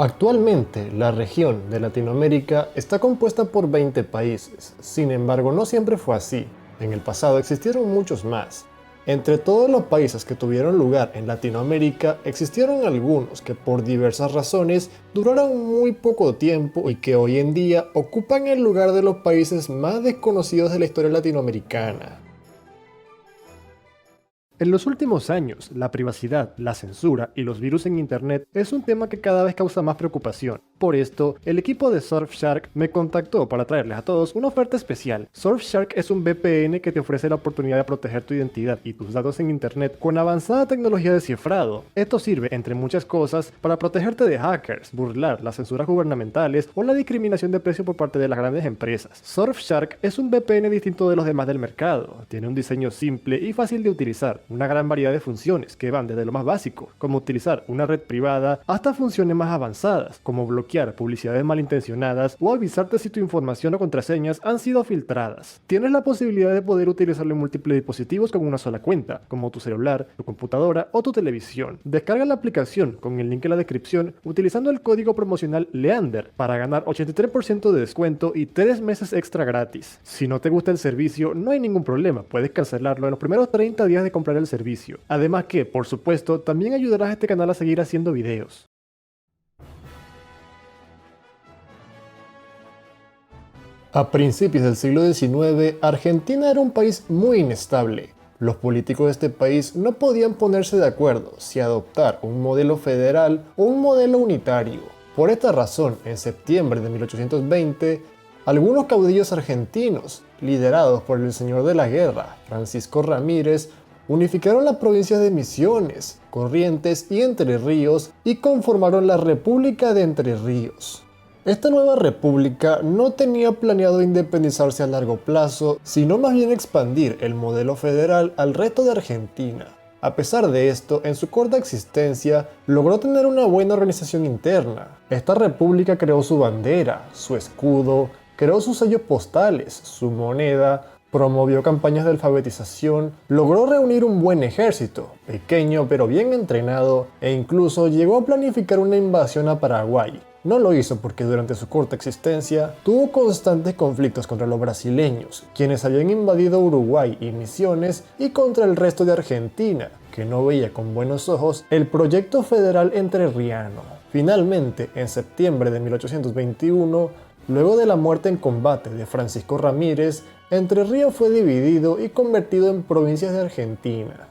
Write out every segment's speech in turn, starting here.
Actualmente, la región de Latinoamérica está compuesta por 20 países, sin embargo no siempre fue así. En el pasado existieron muchos más. Entre todos los países que tuvieron lugar en Latinoamérica, existieron algunos que por diversas razones duraron muy poco tiempo y que hoy en día ocupan el lugar de los países más desconocidos de la historia latinoamericana. En los últimos años, la privacidad, la censura y los virus en Internet es un tema que cada vez causa más preocupación. Por esto, el equipo de Surfshark me contactó para traerles a todos una oferta especial. Surfshark es un VPN que te ofrece la oportunidad de proteger tu identidad y tus datos en Internet con avanzada tecnología de cifrado. Esto sirve, entre muchas cosas, para protegerte de hackers, burlar las censuras gubernamentales o la discriminación de precio por parte de las grandes empresas. Surfshark es un VPN distinto de los demás del mercado. Tiene un diseño simple y fácil de utilizar, una gran variedad de funciones que van desde lo más básico, como utilizar una red privada, hasta funciones más avanzadas, como bloquear publicidades malintencionadas o avisarte si tu información o contraseñas han sido filtradas. Tienes la posibilidad de poder utilizarlo en múltiples dispositivos con una sola cuenta, como tu celular, tu computadora o tu televisión. Descarga la aplicación con el link en la descripción utilizando el código promocional LEANDER para ganar 83% de descuento y 3 meses extra gratis. Si no te gusta el servicio, no hay ningún problema, puedes cancelarlo en los primeros 30 días de comprar el servicio. Además que, por supuesto, también ayudarás a este canal a seguir haciendo videos. A principios del siglo XIX, Argentina era un país muy inestable. Los políticos de este país no podían ponerse de acuerdo si adoptar un modelo federal o un modelo unitario. Por esta razón, en septiembre de 1820, algunos caudillos argentinos, liderados por el señor de la guerra, Francisco Ramírez, unificaron las provincias de Misiones, Corrientes y Entre Ríos y conformaron la República de Entre Ríos. Esta nueva república no tenía planeado independizarse a largo plazo, sino más bien expandir el modelo federal al resto de Argentina. A pesar de esto, en su corta existencia, logró tener una buena organización interna. Esta república creó su bandera, su escudo, creó sus sellos postales, su moneda, promovió campañas de alfabetización, logró reunir un buen ejército, pequeño pero bien entrenado, e incluso llegó a planificar una invasión a Paraguay. No lo hizo porque durante su corta existencia tuvo constantes conflictos contra los brasileños, quienes habían invadido Uruguay y Misiones, y contra el resto de Argentina, que no veía con buenos ojos el proyecto federal entrerriano. Finalmente, en septiembre de 1821, luego de la muerte en combate de Francisco Ramírez, Entre Ríos fue dividido y convertido en provincias de Argentina.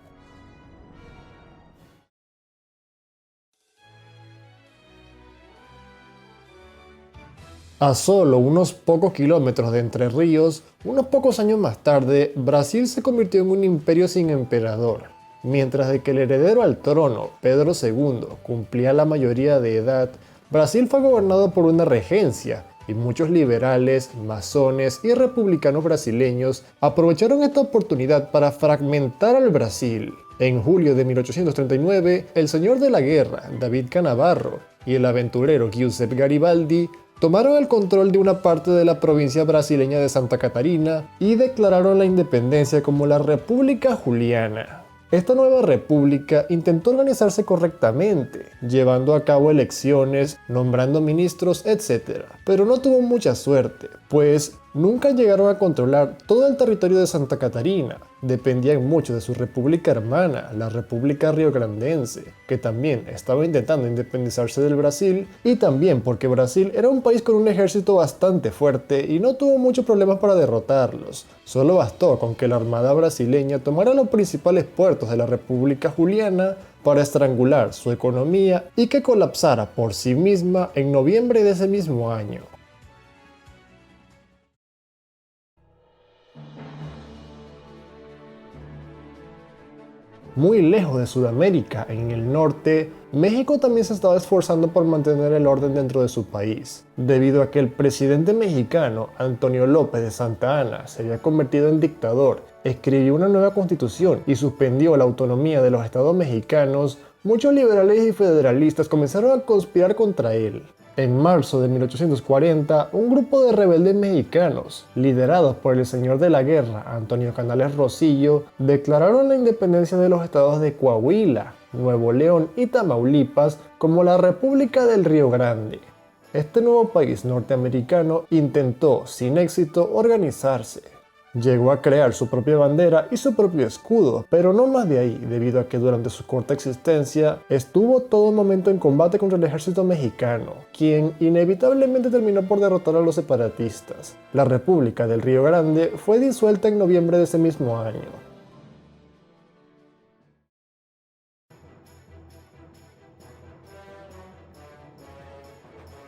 A solo unos pocos kilómetros de Entre Ríos, unos pocos años más tarde, Brasil se convirtió en un imperio sin emperador. Mientras de que el heredero al trono, Pedro II, cumplía la mayoría de edad, Brasil fue gobernado por una regencia, y muchos liberales, masones y republicanos brasileños aprovecharon esta oportunidad para fragmentar al Brasil. En julio de 1839, el señor de la guerra, David Canavarro, y el aventurero Giuseppe Garibaldi tomaron el control de una parte de la provincia brasileña de Santa Catarina y declararon la independencia como la República Juliana. Esta nueva república intentó organizarse correctamente, llevando a cabo elecciones, nombrando ministros, etc. Pero no tuvo mucha suerte, pues nunca llegaron a controlar todo el territorio de Santa Catarina. Dependían mucho de su república hermana, la República Riograndense, que también estaba intentando independizarse del Brasil, y también porque Brasil era un país con un ejército bastante fuerte y no tuvo muchos problemas para derrotarlos. Solo bastó con que la armada brasileña tomara los principales puertos de la República Juliana para estrangular su economía y que colapsara por sí misma en noviembre de ese mismo año. Muy lejos de Sudamérica, en el norte, México también se estaba esforzando por mantener el orden dentro de su país, debido a que el presidente mexicano, Antonio López de Santa Anna, se había convertido en dictador, escribió una nueva constitución y suspendió la autonomía de los estados mexicanos. Muchos liberales y federalistas comenzaron a conspirar contra él. En marzo de 1840, un grupo de rebeldes mexicanos, liderados por el señor de la guerra, Antonio Canales Rosillo, declararon la independencia de los estados de Coahuila, Nuevo León y Tamaulipas como la República del Río Grande. Este nuevo país norteamericano intentó, sin éxito, organizarse. Llegó a crear su propia bandera y su propio escudo, pero no más de ahí, debido a que durante su corta existencia estuvo todo momento en combate contra el ejército mexicano, quien inevitablemente terminó por derrotar a los separatistas. La República del Río Grande fue disuelta en noviembre de ese mismo año.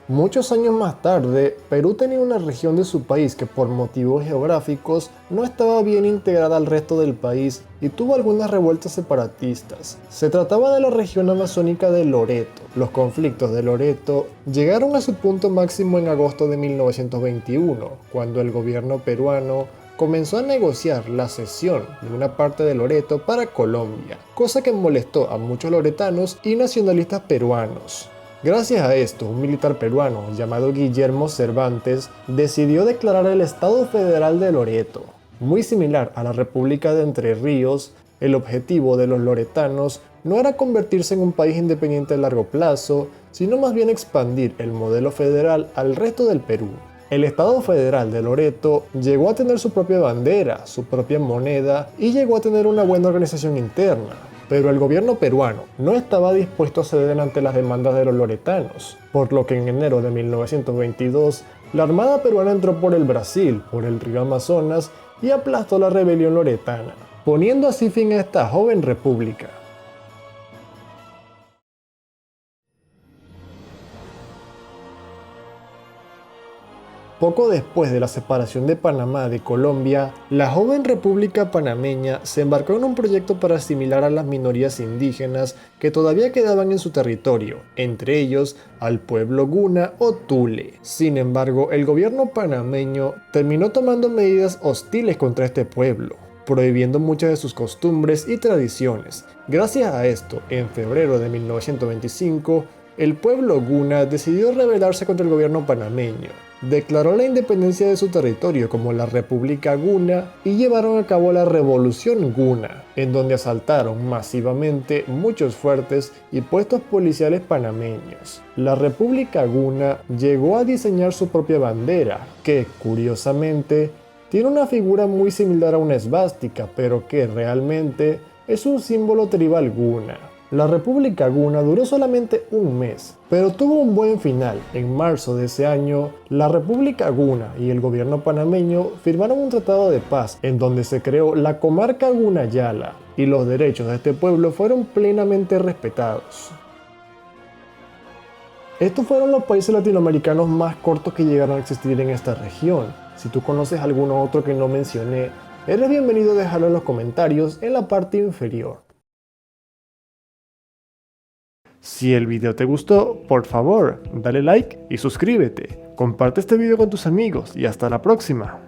Muchos años más tarde, Perú tenía una región de su país que por motivos geográficos no estaba bien integrada al resto del país y tuvo algunas revueltas separatistas. Se trataba de la región amazónica de Loreto. Los conflictos de Loreto llegaron a su punto máximo en agosto de 1921, cuando el gobierno peruano comenzó a negociar la cesión de una parte de Loreto para Colombia, cosa que molestó a muchos loretanos y nacionalistas peruanos. Gracias a esto, un militar peruano llamado Guillermo Cervantes decidió declarar el Estado Federal de Loreto. Muy similar a la República de Entre Ríos, el objetivo de los loretanos no era convertirse en un país independiente a largo plazo, sino más bien expandir el modelo federal al resto del Perú. El Estado Federal de Loreto llegó a tener su propia bandera, su propia moneda y llegó a tener una buena organización interna. Pero el gobierno peruano no estaba dispuesto a ceder ante las demandas de los loretanos, por lo que en enero de 1922 la Armada peruana entró por el Brasil, por el río Amazonas, y aplastó la rebelión loretana, poniendo así fin a esta joven república. Poco después de la separación de Panamá de Colombia, la joven República Panameña se embarcó en un proyecto para asimilar a las minorías indígenas que todavía quedaban en su territorio, entre ellos al pueblo Guna o Tule. Sin embargo, el gobierno panameño terminó tomando medidas hostiles contra este pueblo, prohibiendo muchas de sus costumbres y tradiciones. Gracias a esto, en febrero de 1925, el pueblo Guna decidió rebelarse contra el gobierno panameño. Declaró la independencia de su territorio como la República Guna y llevaron a cabo la Revolución Guna, en donde asaltaron masivamente muchos fuertes y puestos policiales panameños. La República Guna llegó a diseñar su propia bandera, que, curiosamente, tiene una figura muy similar a una esvástica, pero que realmente es un símbolo tribal Guna. La República Guna duró solamente un mes, pero tuvo un buen final. En marzo de ese año, la República Guna y el gobierno panameño firmaron un tratado de paz en donde se creó la comarca Gunayala y los derechos de este pueblo fueron plenamente respetados. Estos fueron los países latinoamericanos más cortos que llegaron a existir en esta región. Si tú conoces alguno otro que no mencioné, eres bienvenido a dejarlo en los comentarios en la parte inferior. Si el video te gustó, por favor, dale like y suscríbete. Comparte este video con tus amigos y hasta la próxima.